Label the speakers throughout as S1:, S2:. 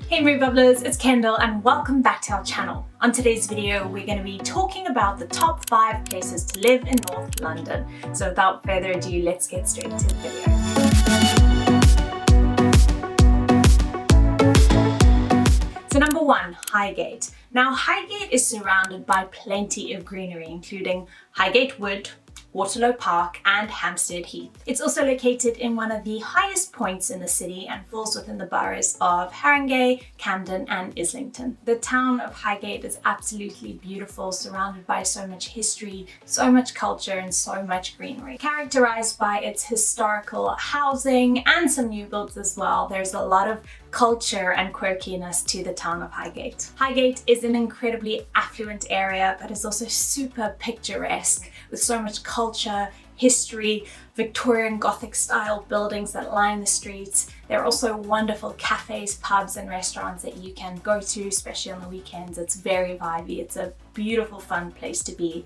S1: Hey Movebubblers, it's Kendall and welcome back to our channel. On today's video, we're going to be talking about the top 5 places to live in North London. So without further ado, let's get straight into the video. So number 1, Highgate. Now Highgate is surrounded by plenty of greenery, including Highgate Wood, Waterloo Park and Hampstead Heath. It's also located in one of the highest points in the city and falls within the boroughs of Haringey, Camden and Islington. The town of Highgate is absolutely beautiful, surrounded by so much history, so much culture and so much greenery. Characterized by its historical housing and some new builds as well, there's a lot of culture and quirkiness to the town of Highgate. Highgate is an incredibly affluent area, but is also super picturesque with so much culture, history, Victorian Gothic style buildings that line the streets. There are also wonderful cafes, pubs and restaurants that you can go to, especially on the weekends. It's very vibey. It's a beautiful, fun place to be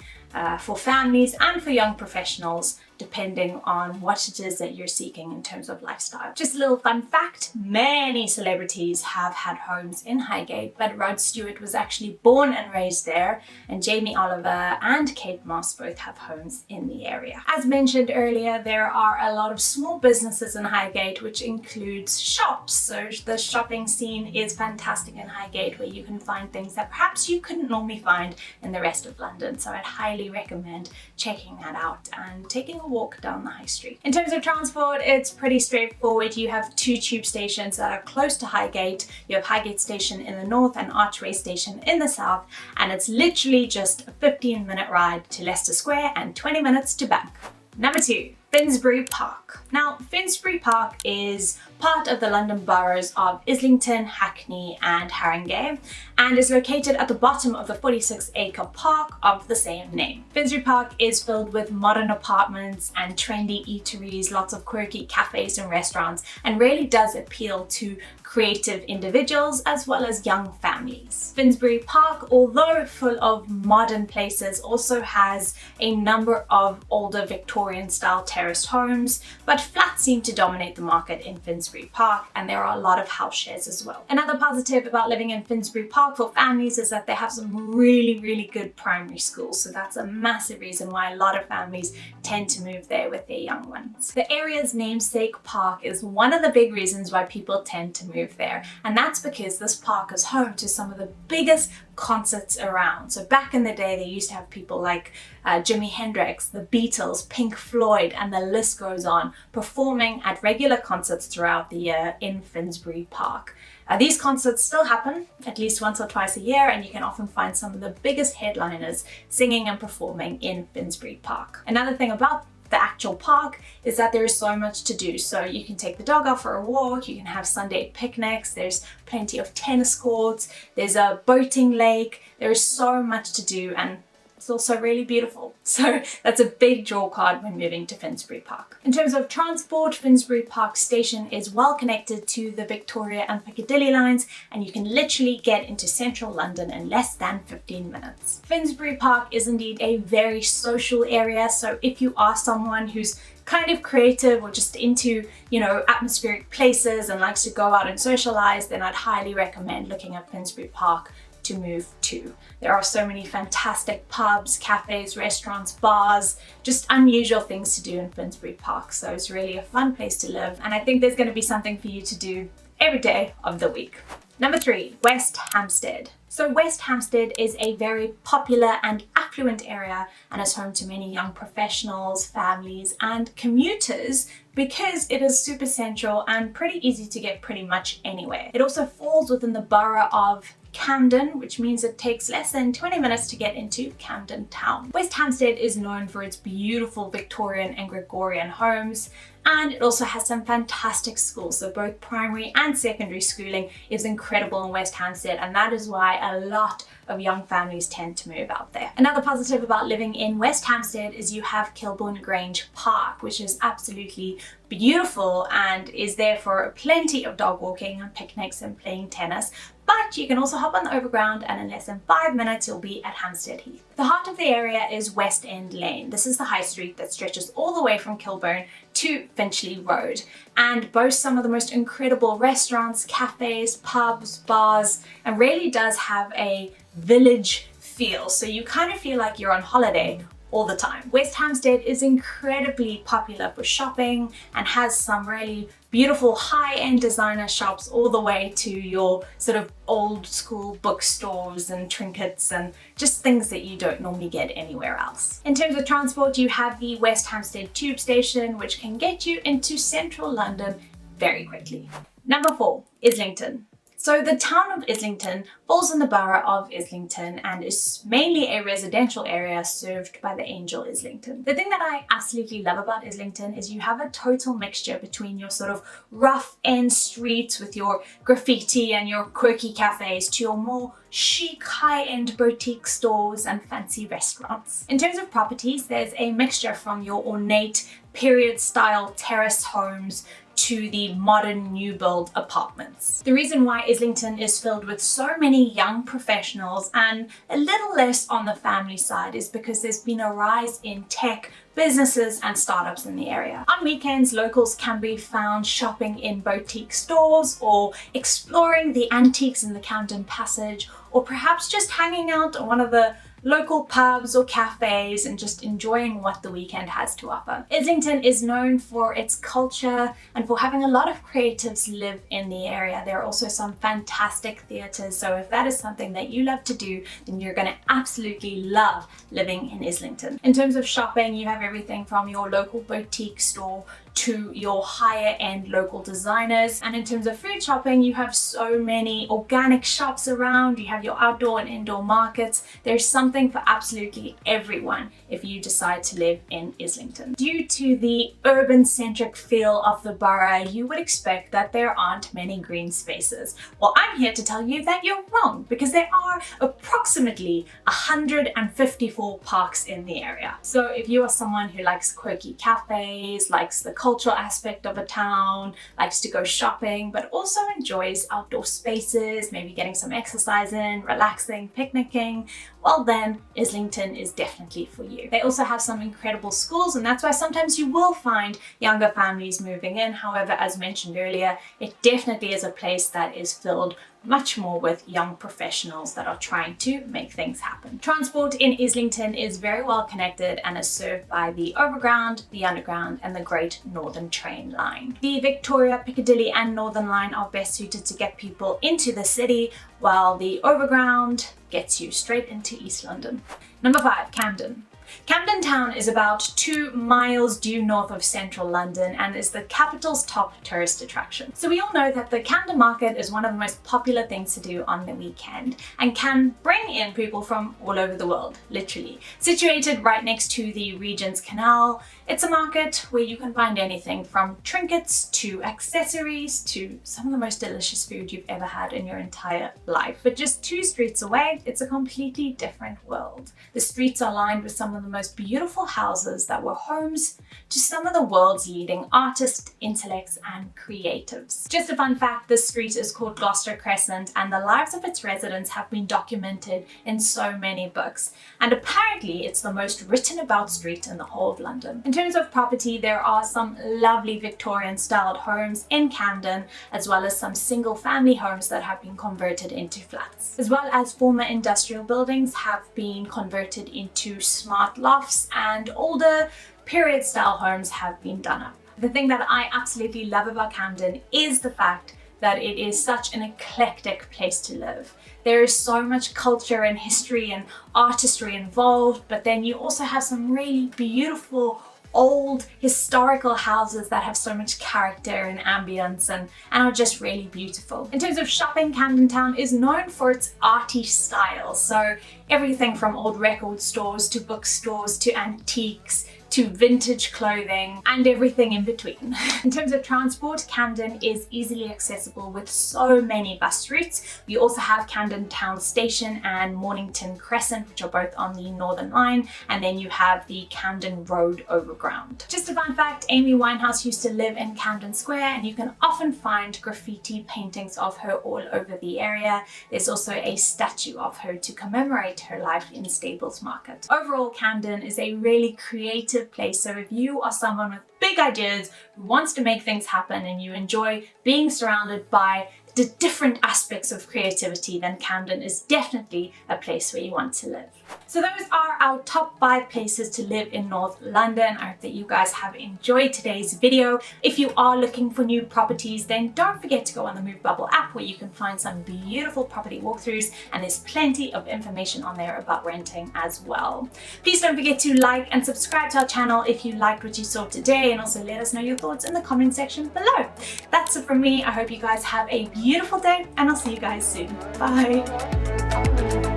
S1: for families and for young professionals, depending on what it is that you're seeking in terms of lifestyle. Just a little fun fact, many celebrities have had homes in Highgate, but Rod Stewart was actually born and raised there, and Jamie Oliver and Kate Moss both have homes in the area. As mentioned earlier, there are a lot of small businesses in Highgate, which includes shops. So the shopping scene is fantastic in Highgate, where you can find things that perhaps you couldn't normally find in the rest of London. So I'd highly recommend checking that out and taking a walk down the high street. In terms of transport, it's pretty straightforward. You have 2 tube stations that are close to Highgate. You have Highgate Station in the north and Archway Station in the south, and it's literally just a 15-minute ride to Leicester Square and 20 minutes to Bank. Number 2, Finsbury Park. Now, Finsbury Park is part of the London boroughs of Islington, Hackney and Haringey, and is located at the bottom of the 46-acre park of the same name. Finsbury Park is filled with modern apartments and trendy eateries, lots of quirky cafes and restaurants, and really does appeal to creative individuals as well as young families. Finsbury Park, although full of modern places, also has a number of older Victorian style terraced homes, but flats seem to dominate the market in Finsbury Park, and there are a lot of house shares as well. Another positive about living in Finsbury Park for families is that they have some really good primary schools, so that's a massive reason why a lot of families tend to move there with their young ones. The area's namesake park is one of the big reasons why people tend to move there, and that's because this park is home to some of the biggest concerts around. So back in the day, they used to have people like Jimi Hendrix, the Beatles, Pink Floyd, and the list goes on, performing at regular concerts throughout the year in Finsbury Park. These concerts still happen at least once or twice a year, and you can often find some of the biggest headliners singing and performing in Finsbury Park. Another thing about the actual park is that there is so much to do. So you can take the dog out for a walk, you can have Sunday picnics, there's plenty of tennis courts, there's a boating lake, there is so much to do, and it's also really beautiful. So that's a big draw card when moving to Finsbury Park. In terms of transport, Finsbury Park Station is well connected to the Victoria and Piccadilly lines, and you can literally get into central London in less than 15 minutes. Finsbury Park is indeed a very social area, so if you are someone who's kind of creative or just into, atmospheric places and likes to go out and socialize, then I'd highly recommend looking at Finsbury Park to move to. There are so many fantastic pubs, cafes, restaurants, bars, just unusual things to do in Finsbury Park. So it's really a fun place to live, and I think there's going to be something for you to do every day of the week. Number 3, West Hampstead. So West Hampstead is a very popular and affluent area and is home to many young professionals, families and commuters because it is super central and pretty easy to get pretty much anywhere. It also falls within the borough of Camden, which means it takes less than 20 minutes to get into Camden town. West Hampstead is known for its beautiful Victorian and Gregorian homes, and it also has some fantastic schools. So both primary and secondary schooling is incredible in West Hampstead, and that is why a lot of young families tend to move out there. Another positive about living in West Hampstead is you have Kilburn Grange Park, which is absolutely beautiful and is there for plenty of dog walking and picnics and playing tennis. But you can also hop on the overground, and in less than 5 minutes you'll be at Hampstead Heath. The heart of the area is West End Lane. This is the high street that stretches all the way from Kilburn to Finchley Road and boasts some of the most incredible restaurants, cafes, pubs, bars, and really does have a village feel. So you kind of feel like you're on holiday all the time. West Hampstead is incredibly popular for shopping and has some really beautiful high-end designer shops all the way to your sort of old school bookstores and trinkets and just things that you don't normally get anywhere else. In terms of transport, you have the West Hampstead tube station, which can get you into central London very quickly. Number 4, Islington. So the town of Islington falls in the borough of Islington and is mainly a residential area served by the Angel Islington. The thing that I absolutely love about Islington is you have a total mixture between your sort of rough end streets with your graffiti and your quirky cafes to your more chic high-end boutique stores and fancy restaurants. In terms of properties, there's a mixture from your ornate period style terrace homes to the modern new build apartments. The reason why Islington is filled with so many young professionals and a little less on the family side is because there's been a rise in tech, businesses and startups in the area. On weekends, locals can be found shopping in boutique stores or exploring the antiques in the Camden Passage, or perhaps just hanging out at one of the local pubs or cafes and just enjoying what the weekend has to offer. Islington is known for its culture and for having a lot of creatives live in the area. There are also some fantastic theatres, so if that is something that you love to do, then you're going to absolutely love living in Islington. In terms of shopping, you have everything from your local boutique store to your higher end local designers. And in terms of food shopping, you have so many organic shops around, you have your outdoor and indoor markets. There's something for absolutely everyone if you decide to live in Islington. Due to the urban centric feel of the borough, you would expect that there aren't many green spaces. Well, I'm here to tell you that you're wrong, because there are approximately 154 parks in the area. So if you are someone who likes quirky cafes, likes the cultural aspect of a town, likes to go shopping, but also enjoys outdoor spaces, maybe getting some exercise in, relaxing, picnicking, well then Islington is definitely for you. They also have some incredible schools, and that's why sometimes you will find younger families moving in. However, as mentioned earlier, it definitely is a place that is filled much more with young professionals that are trying to make things happen. Transport in Islington is very well connected and is served by the Overground, the Underground and the Great Northern Train line. The Victoria, Piccadilly and Northern line are best suited to get people into the city, while the Overground gets you straight into East London. Number 5, Camden. Camden Town is about 2 miles due north of central London and is the capital's top tourist attraction. So we all know that the Camden Market is one of the most popular things to do on the weekend and can bring in people from all over the world, literally. Situated right next to the Regent's Canal, it's a market where you can find anything from trinkets to accessories to some of the most delicious food you've ever had in your entire life. But just 2 streets away, it's a completely different world. The streets are lined with some of the most beautiful houses that were homes to some of the world's leading artists, intellects and creatives. Just a fun fact, this street is called Gloucester Crescent and the lives of its residents have been documented in so many books, and apparently it's the most written about street in the whole of London. In terms of property, there are some lovely Victorian styled homes in Camden, as well as some single family homes that have been converted into flats, as well as former industrial buildings have been converted into smart lofts, and older period style homes have been done up. The thing that I absolutely love about Camden is the fact that it is such an eclectic place to live. There is so much culture and history and artistry involved, but then you also have some really beautiful old historical houses that have so much character and ambience and are just really beautiful. In terms of shopping, Camden Town is known for its arty style. So everything from old record stores to bookstores to antiques to vintage clothing and everything in between. In terms of transport, Camden is easily accessible with so many bus routes. We also have Camden Town Station and Mornington Crescent, which are both on the Northern Line, and then you have the Camden Road Overground. Just a fun fact, Amy Winehouse used to live in Camden Square, and you can often find graffiti paintings of her all over the area. There's also a statue of her to commemorate her life in Stables Market. Overall, Camden is a really creative place, so if you are someone with big ideas, who wants to make things happen, and you enjoy being surrounded by the different aspects of creativity, then Camden is definitely a place where you want to live. So those are our top 5 places to live in North London. I hope that you guys have enjoyed today's video. If you are looking for new properties, then don't forget to go on the Movebubble app where you can find some beautiful property walkthroughs, and there's plenty of information on there about renting as well. Please don't forget to like and subscribe to our channel if you liked what you saw today, and also let us know your thoughts in the comment section below. That's it from me. I hope you guys have a beautiful day, and I'll see you guys soon. Bye.